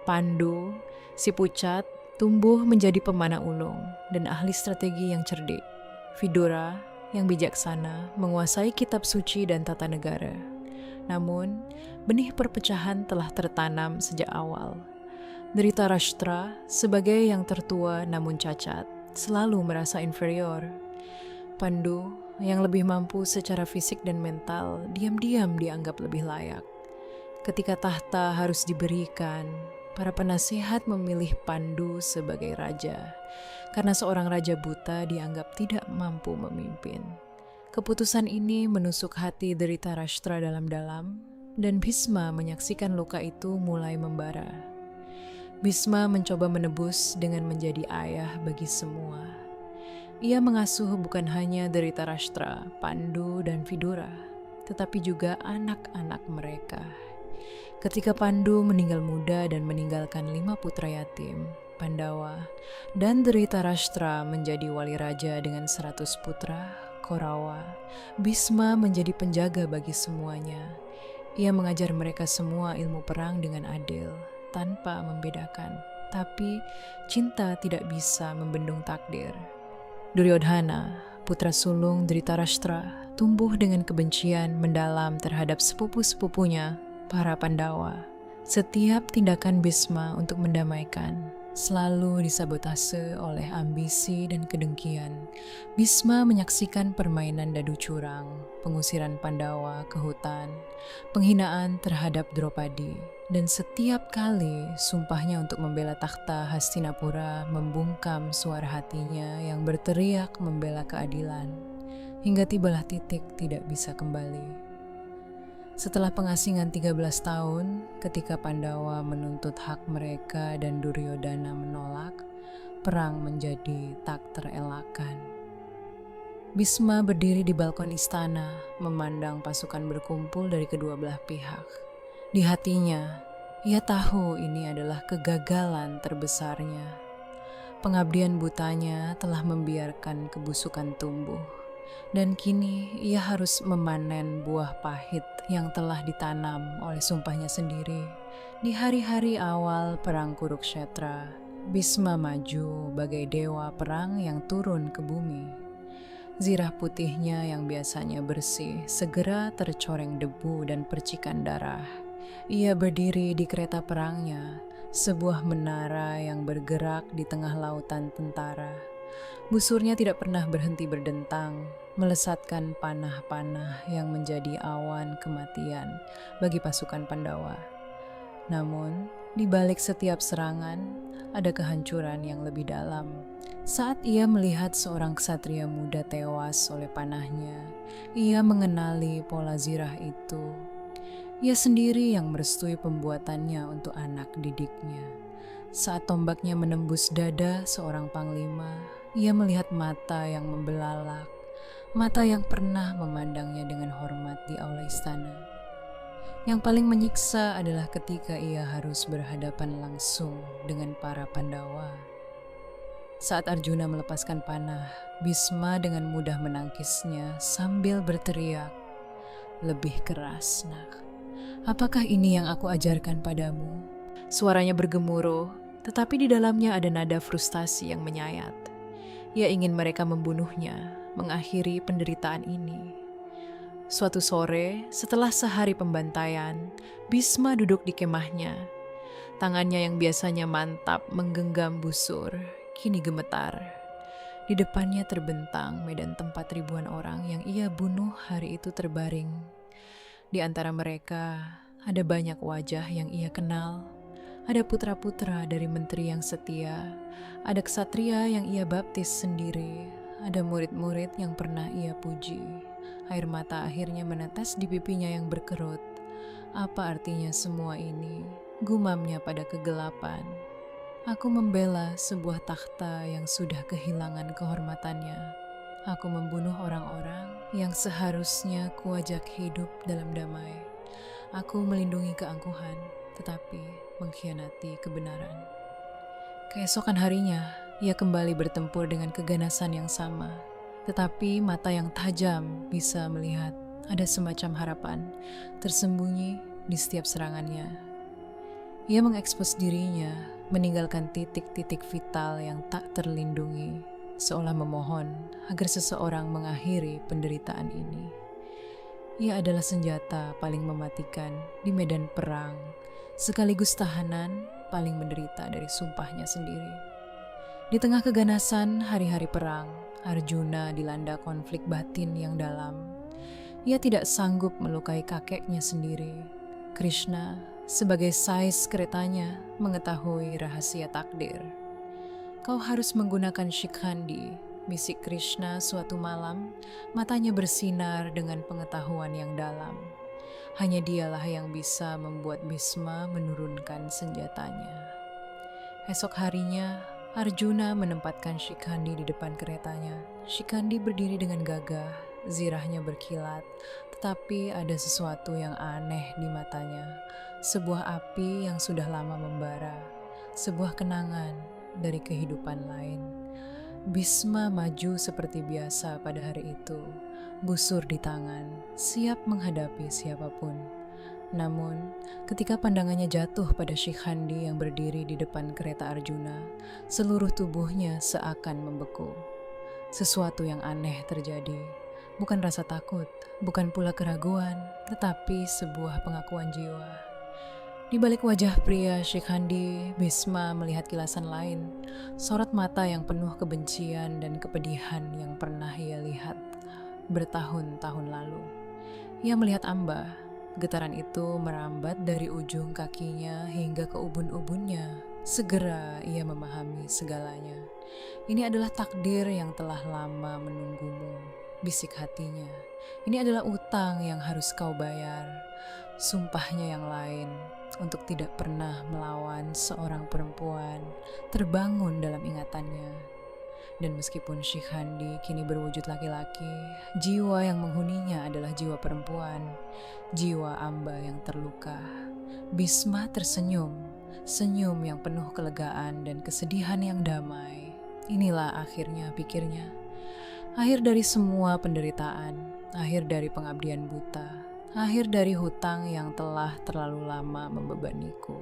Pandu, si pucat, tumbuh menjadi pemanah ulung dan ahli strategi yang cerdik. Vidura, yang bijaksana, menguasai kitab suci dan tata negara. Namun, benih perpecahan telah tertanam sejak awal. Dhritarashtra, sebagai yang tertua namun cacat, selalu merasa inferior. Pandu, yang lebih mampu secara fisik dan mental, diam-diam dianggap lebih layak. Ketika tahta harus diberikan, para penasihat memilih Pandu sebagai raja, karena seorang raja buta dianggap tidak mampu memimpin. Keputusan ini menusuk hati Dhritarashtra dalam-dalam, dan Bhisma menyaksikan luka itu mulai membara. Bhisma mencoba menebus dengan menjadi ayah bagi semua. Ia mengasuh bukan hanya Dhritarashtra, Pandu, dan Vidura, tetapi juga anak-anak mereka. Ketika Pandu meninggal muda dan meninggalkan 5 putra yatim, Pandawa, dan Dhritarashtra menjadi wali raja dengan 100 putra, Kaurawa, Bhisma menjadi penjaga bagi semuanya. Ia mengajar mereka semua ilmu perang dengan adil, tanpa membedakan. Tapi cinta tidak bisa membendung takdir. Duryodhana, putra sulung Dhritarashtra, tumbuh dengan kebencian mendalam terhadap sepupu-sepupunya, para Pandawa. Setiap tindakan Bhisma untuk mendamaikan selalu disabotase oleh ambisi dan kedengkian. Bhisma menyaksikan permainan dadu curang, pengusiran Pandawa ke hutan, penghinaan terhadap Draupadi, dan setiap kali sumpahnya untuk membela takhta Hastinapura membungkam suara hatinya yang berteriak membela keadilan, hingga tibalah titik tidak bisa kembali. Setelah pengasingan 13 tahun, ketika Pandawa menuntut hak mereka dan Duryodhana menolak, perang menjadi tak terelakkan. Bhisma berdiri di balkon istana, memandang pasukan berkumpul dari kedua belah pihak. Di hatinya, ia tahu ini adalah kegagalan terbesarnya. Pengabdian butanya telah membiarkan kebusukan tumbuh. Dan kini ia harus memanen buah pahit yang telah ditanam oleh sumpahnya sendiri. Di hari-hari awal perang Kurukshetra, Bhisma maju bagai dewa perang yang turun ke bumi. Zirah putihnya yang biasanya bersih segera tercoreng debu dan percikan darah. Ia berdiri di kereta perangnya, sebuah menara yang bergerak di tengah lautan tentara. Busurnya tidak pernah berhenti berdentang, melesatkan panah-panah yang menjadi awan kematian bagi pasukan Pandawa. Namun, di balik setiap serangan, ada kehancuran yang lebih dalam. Saat ia melihat seorang ksatria muda tewas oleh panahnya, ia mengenali pola zirah itu. Ia sendiri yang merestui pembuatannya untuk anak didiknya. Saat tombaknya menembus dada seorang panglima, ia melihat mata yang membelalak, mata yang pernah memandangnya dengan hormat di aula istana. Yang paling menyiksa adalah ketika ia harus berhadapan langsung dengan para Pandawa. Saat Arjuna melepaskan panah, Bhisma dengan mudah menangkisnya sambil berteriak, "Lebih keras, nak. Apakah ini yang aku ajarkan padamu?" Suaranya bergemuruh, tetapi di dalamnya ada nada frustasi yang menyayat. Ia ingin mereka membunuhnya, mengakhiri penderitaan ini. Suatu sore, setelah sehari pembantaian, Bisma duduk di kemahnya. Tangannya yang biasanya mantap menggenggam busur, kini gemetar. Di depannya terbentang medan tempat ribuan orang yang ia bunuh hari itu terbaring. Di antara mereka, ada banyak wajah yang ia kenal. Ada putra-putra dari menteri yang setia, ada ksatria yang ia baptis sendiri, ada murid-murid yang pernah ia puji. Air mata akhirnya menetes di pipinya yang berkerut. Apa artinya semua ini? Gumamnya pada kegelapan. Aku membela sebuah takhta yang sudah kehilangan kehormatannya. Aku membunuh orang-orang yang seharusnya kuajak hidup dalam damai. Aku melindungi keangkuhan, tetapi mengkhianati kebenaran. Keesokan harinya, ia kembali bertempur dengan keganasan yang sama. Tetapi mata yang tajam bisa melihat ada semacam harapan tersembunyi di setiap serangannya. Ia mengekspos dirinya, meninggalkan titik-titik vital yang tak terlindungi, seolah memohon agar seseorang mengakhiri penderitaan ini. Ia adalah senjata paling mematikan di medan perang, sekaligus tahanan paling menderita dari sumpahnya sendiri. Di tengah keganasan hari-hari perang, Arjuna dilanda konflik batin yang dalam. Ia tidak sanggup melukai kakeknya sendiri. Krishna, sebagai sais keretanya, mengetahui rahasia takdir. Kau harus menggunakan Shikhandi, bisik Krishna suatu malam, matanya bersinar dengan pengetahuan yang dalam. Hanya dialah yang bisa membuat Bhisma menurunkan senjatanya. Esok harinya, Arjuna menempatkan Shikhandi di depan keretanya. Shikhandi berdiri dengan gagah, zirahnya berkilat, tetapi ada sesuatu yang aneh di matanya. Sebuah api yang sudah lama membara, sebuah kenangan dari kehidupan lain. Bhisma maju seperti biasa pada hari itu, busur di tangan, siap menghadapi siapapun. Namun, ketika pandangannya jatuh pada Shikhandi yang berdiri di depan kereta Arjuna, seluruh tubuhnya seakan membeku. Sesuatu yang aneh terjadi. Bukan rasa takut, bukan pula keraguan, tetapi sebuah pengakuan jiwa. Di balik wajah pria Shikhandi, Bhisma melihat kilasan lain, sorot mata yang penuh kebencian dan kepedihan yang pernah ia lihat bertahun-tahun lalu. Ia melihat Amba. Getaran itu merambat dari ujung kakinya hingga ke ubun-ubunnya. Segera ia memahami segalanya. Ini adalah takdir yang telah lama menunggumu, bisik hatinya. Ini adalah utang yang harus kau bayar. Sumpahnya yang lain untuk tidak pernah melawan seorang perempuan terbangun dalam ingatannya. Dan meskipun Shikhandi kini berwujud laki-laki, jiwa yang menghuninya adalah jiwa perempuan, jiwa Amba yang terluka. Bhisma tersenyum, senyum yang penuh kelegaan dan kesedihan yang damai. Inilah akhirnya, pikirnya. Akhir dari semua penderitaan, akhir dari pengabdian buta, akhir dari hutang yang telah terlalu lama membebaniku.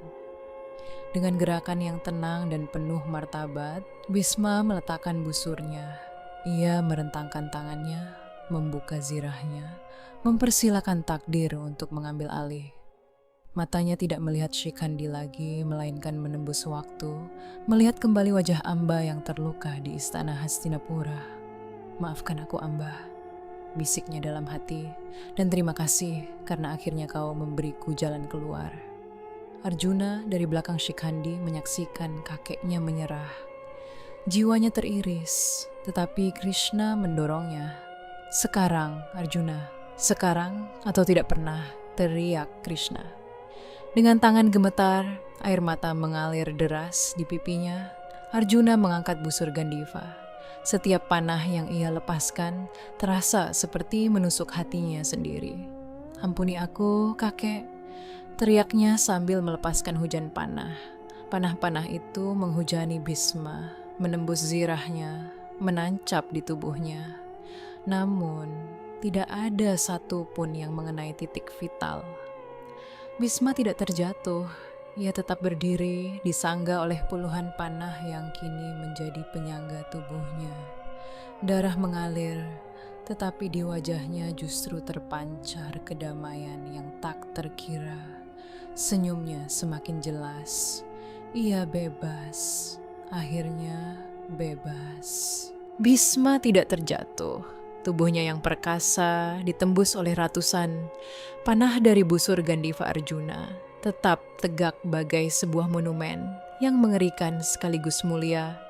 Dengan gerakan yang tenang dan penuh martabat, Bhisma meletakkan busurnya. Ia merentangkan tangannya, membuka zirahnya, mempersilakan takdir untuk mengambil alih. Matanya tidak melihat Shikhandi lagi, melainkan menembus waktu, melihat kembali wajah Amba yang terluka di istana Hastinapura. Maafkan aku, Amba, bisiknya dalam hati, dan terima kasih karena akhirnya kau memberiku jalan keluar. Arjuna dari belakang Shikhandi menyaksikan kakeknya menyerah. Jiwanya teriris, tetapi Krishna mendorongnya. Sekarang, Arjuna, sekarang atau tidak pernah, teriak Krishna. Dengan tangan gemetar, air mata mengalir deras di pipinya. Arjuna mengangkat busur Gandiva. Setiap panah yang ia lepaskan terasa seperti menusuk hatinya sendiri. Ampuni aku, kakek, teriaknya sambil melepaskan hujan panah. Panah-panah itu menghujani Bhisma, menembus zirahnya, menancap di tubuhnya. Namun, tidak ada satu pun yang mengenai titik vital. Bhisma tidak terjatuh. Ia tetap berdiri, disangga oleh puluhan panah yang kini menjadi penyangga tubuhnya. Darah mengalir, Tetapi di wajahnya justru terpancar kedamaian yang tak terkira. Senyumnya semakin jelas. Ia bebas. Akhirnya bebas. Bhisma tidak terjatuh. Tubuhnya yang perkasa ditembus oleh ratusan panah dari busur Gandiva Arjuna, tetap tegak bagai sebuah monumen yang mengerikan sekaligus mulia.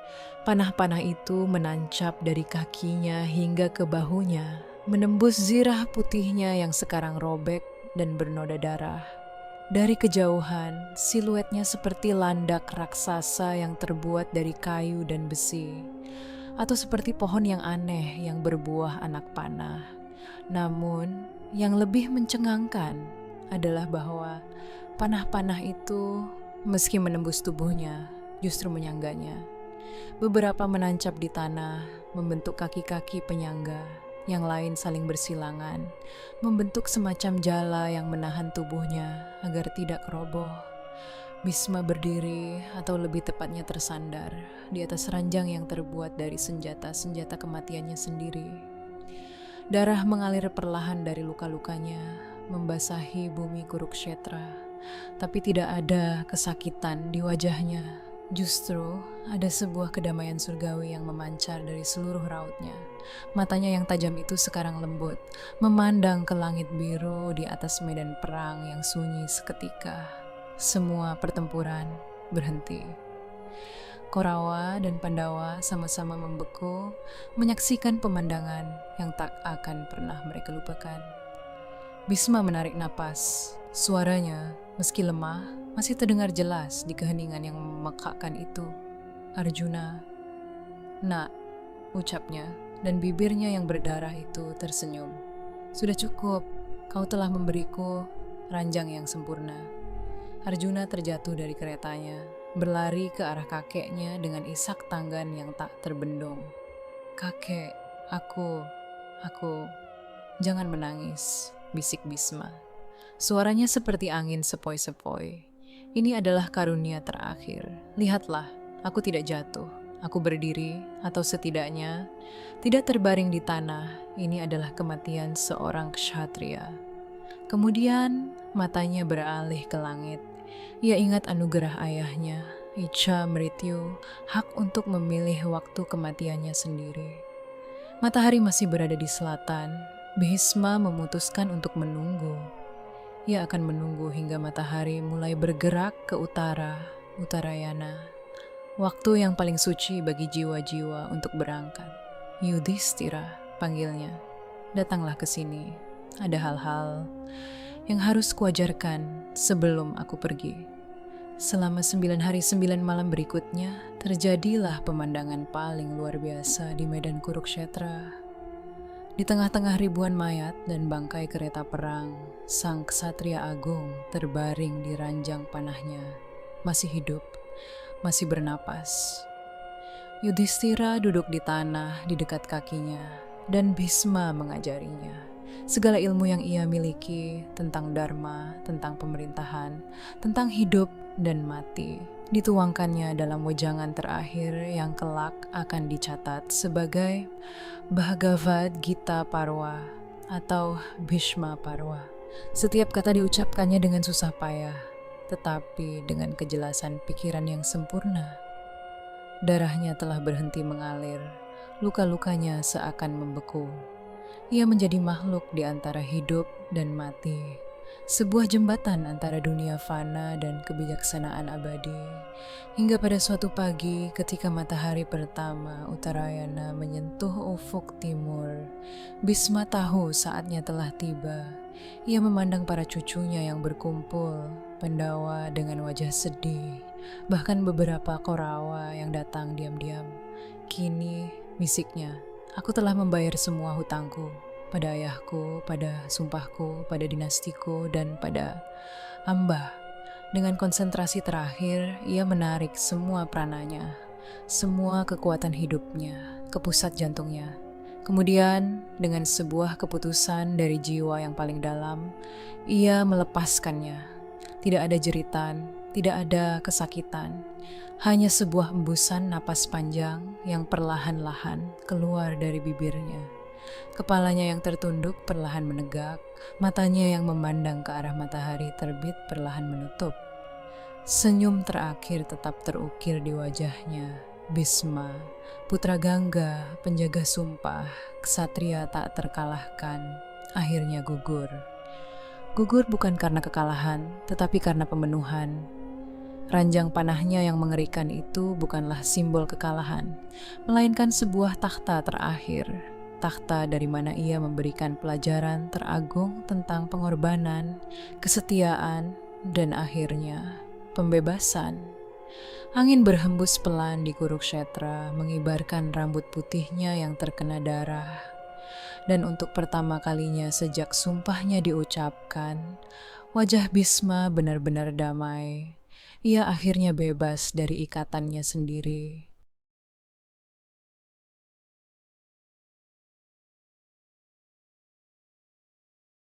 Panah-panah itu menancap dari kakinya hingga ke bahunya, menembus zirah putihnya yang sekarang robek dan bernoda darah. Dari kejauhan, siluetnya seperti landak raksasa yang terbuat dari kayu dan besi, atau seperti pohon yang aneh yang berbuah anak panah. Namun, yang lebih mencengangkan adalah bahwa panah-panah itu, meski menembus tubuhnya, justru menyangganya. Beberapa menancap di tanah, membentuk kaki-kaki penyangga. Yang lain saling bersilangan, membentuk semacam jala yang menahan tubuhnya agar tidak roboh. Bhisma berdiri, atau lebih tepatnya tersandar, di atas ranjang yang terbuat dari senjata-senjata kematiannya sendiri. Darah mengalir perlahan dari luka-lukanya, membasahi bumi Kurukshetra. Tapi tidak ada kesakitan di wajahnya. Justru ada sebuah kedamaian surgawi yang memancar dari seluruh rautnya. Matanya yang tajam itu sekarang lembut, memandang ke langit biru di atas medan perang yang sunyi seketika. Semua pertempuran berhenti. Korawa dan Pandawa sama-sama membeku, menyaksikan pemandangan yang tak akan pernah mereka lupakan. Bhisma menarik napas. Suaranya, meski lemah, masih terdengar jelas di keheningan yang memekakkan itu. Arjuna, "Nak," ucapnya, dan bibirnya yang berdarah itu tersenyum. "Sudah cukup, kau telah memberiku ranjang yang sempurna." Arjuna terjatuh dari keretanya, berlari ke arah kakeknya dengan isak tanggan yang tak terbendung. "Kakek, aku, jangan menangis," bisik Bhisma. Suaranya seperti angin sepoi-sepoi. "Ini adalah karunia terakhir. Lihatlah, aku tidak jatuh. Aku berdiri, atau setidaknya tidak terbaring di tanah. Ini adalah kematian seorang kshatriya." Kemudian matanya beralih ke langit. Ia ingat anugerah ayahnya, Icha Mrityu, hak untuk memilih waktu kematiannya sendiri. Matahari masih berada di selatan. Bhisma memutuskan untuk menunggu. Ia akan menunggu hingga matahari mulai bergerak ke utara, Uttarayana. Waktu yang paling suci bagi jiwa-jiwa untuk berangkat. "Yudhishthira," panggilnya. "Datanglah ke sini. Ada hal-hal yang harus kuajarkan sebelum aku pergi." Selama 9 hari 9 malam berikutnya, terjadilah pemandangan paling luar biasa di medan Kurukshetra. Di tengah-tengah ribuan mayat dan bangkai kereta perang, sang ksatria agung terbaring di ranjang panahnya, masih hidup, masih bernapas. Yudhishthira duduk di tanah di dekat kakinya, dan Bhisma mengajarinya segala ilmu yang ia miliki tentang dharma, tentang pemerintahan, tentang hidup dan mati. Dituangkannya dalam wejangan terakhir yang kelak akan dicatat sebagai Bhagavad Gita Parva atau Bhishma Parva. Setiap kata diucapkannya dengan susah payah, tetapi dengan kejelasan pikiran yang sempurna. Darahnya telah berhenti mengalir, luka-lukanya seakan membeku. Ia menjadi makhluk di antara hidup dan mati, sebuah jembatan antara dunia fana dan kebijaksanaan abadi. Hingga pada suatu pagi ketika matahari pertama Uttarayana menyentuh ufuk timur, Bhisma tahu saatnya telah tiba. Ia memandang para cucunya yang berkumpul, Pandawa dengan wajah sedih, bahkan beberapa Korawa yang datang diam-diam. "Kini," bisiknya, "aku telah membayar semua hutangku pada ayahku, pada sumpahku, pada dinastiku, dan pada Amba." Dengan konsentrasi terakhir, ia menarik semua prananya, semua kekuatan hidupnya, ke pusat jantungnya. Kemudian, dengan sebuah keputusan dari jiwa yang paling dalam, ia melepaskannya. Tidak ada jeritan, tidak ada kesakitan, hanya sebuah embusan napas panjang yang perlahan-lahan keluar dari bibirnya. Kepalanya yang tertunduk perlahan menegak, matanya yang memandang ke arah matahari terbit perlahan menutup. Senyum terakhir tetap terukir di wajahnya. Bhisma, putra Gangga, penjaga sumpah, ksatria tak terkalahkan, akhirnya gugur. Gugur bukan karena kekalahan, tetapi karena pemenuhan. Ranjang panahnya yang mengerikan itu bukanlah simbol kekalahan, melainkan sebuah takhta terakhir. Takhta dari mana ia memberikan pelajaran teragung tentang pengorbanan, kesetiaan, dan akhirnya pembebasan. Angin berhembus pelan di Kurukshetra, mengibarkan rambut putihnya yang terkena darah. Dan untuk pertama kalinya sejak sumpahnya diucapkan, wajah Bhisma benar-benar damai. Ia akhirnya bebas dari ikatannya sendiri.